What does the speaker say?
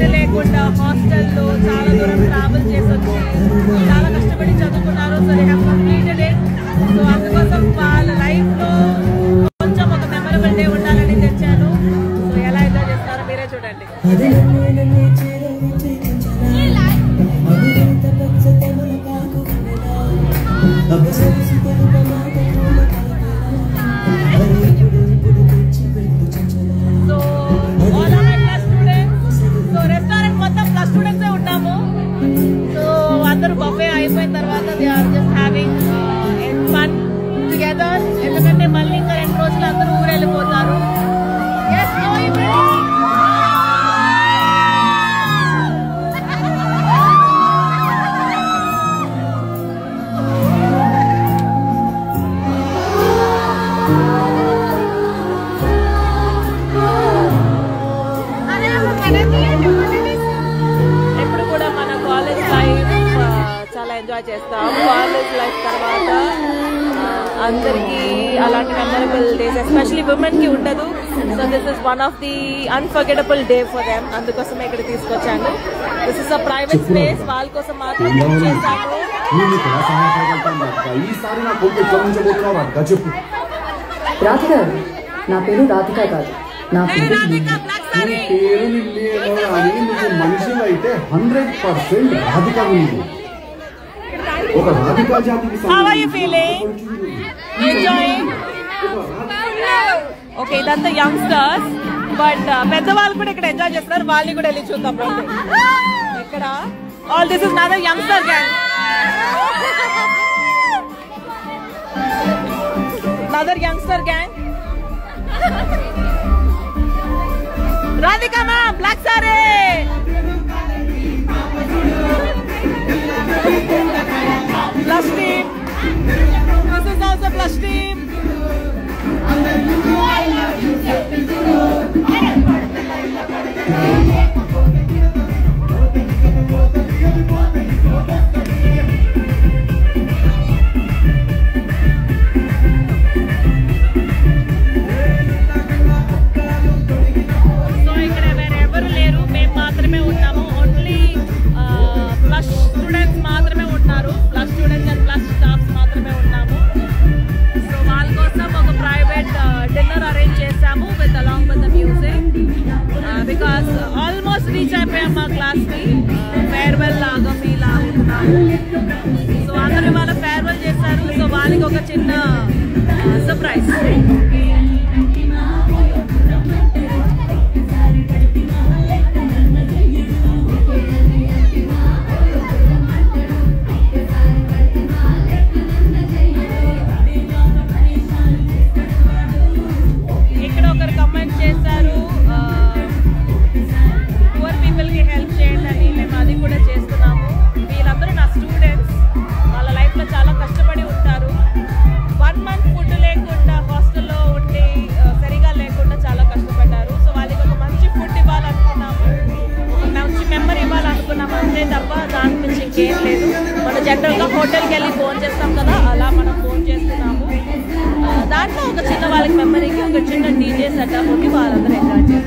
Food లేకుండా హాస్టల్లో చాలా దూరం ట్రావెల్ చేసి వచ్చి చాలా కష్టపడి చదువుకున్నారు. So they have completed it. So అందుకోసం వాళ్ళ లైఫ్లో కొంచెం ఒక మెమరబుల్ డే ఉండాలని తెచ్చాను. సో ఎలా ఎంజాయ్ చేస్తారో మీరే చూడండి. So all are plus students. So restaurant మొత్తం ప్లస్ స్టూడెంట్సే ఉంటాము. సో అందరూ బఫే అయిపోయిన తర్వాత they are just having fun together. ఎందుకంటే మళ్ళీ ఇంకా 2 రోజులు అందరూ ఊరు వెళ్ళిపోతారు. ఎప్పుడు కూడా మన కాలేజ్ లైఫ్ చాలా ఎంజాయ్ చేస్తాం. కాలేజ్ లైఫ్ తర్వాత అందరికీ అలాంటి మెమరబుల్ డేస్ ఎస్పెషలీ ఉమెన్కి ఉండదు. So this is one of the unforgettable day for them. అందుకోసమే ఇక్కడ తీసుకొచ్చాను. This is a private space, వాళ్ళ కోసం మాత్రం చేశాను. రాధిక, నా పేరు రాధిక కాదు, నా పేరు మనిషిలో అయితే 100% రాధిక ఉంది. ఒక రాధికా జాతికి ఓకే, ఇదంతా యంగ్స్టర్స్. బట్ పెద్దవాళ్ళు కూడా ఇక్కడ ఎంజాయ్ చేస్తున్నారు. వాళ్ళని కూడా వెళ్ళి చూద్దాం. ఇక్కడ all this is Nadar youngster gang. Another youngster gang. Radhika ma'am, black saree. Plus team. This is also plus team. Because almost reach అయిపోయాం మా క్లాస్ కి. ఫేర్వెల్ లాగా ఫీల్ అవుతున్నాము. సో అందరూ వాళ్ళ ఫేర్వెల్ చేశారు. సో వాళ్ళకి ఒక చిన్న సర్ప్రైజ్. ఇక్కడ ఒకరు కమెంట్ చేశారు, పూర్ పీపుల్కి హెల్ప్ చేయండి అని. మేము అది కూడా చేస్తున్నాము. వీళ్ళందరూ నా స్టూడెంట్స్. వాళ్ళ లైఫ్లో చాలా కష్టపడి ఉంటారు. 1 month ఫుడ్ లేకుండా హాస్టల్లో ఉండి సరిగా లేకుండా చాలా కష్టపడ్డారు. సో వాళ్ళకి ఒక మంచి ఫుడ్ ఇవ్వాలనుకున్నాము, ఒక మంచి మెమరీ ఇవ్వాలనుకున్నాము. అంతే తప్ప దాని నుంచి ఇంకేం లేదు. మనం జనరల్గా హోటల్కి వెళ్ళి ఫోన్ చేస్తాం కదా, అలా మనం ఫోన్ చేస్తున్నాము. దాంట్లో ఒక చిన్న వాళ్ళకి మెమరీకి ఒక చిన్న డీజే సెటప్ ఉండి వాళ్ళందరూ ఎంజాయ్ చేస్తారు.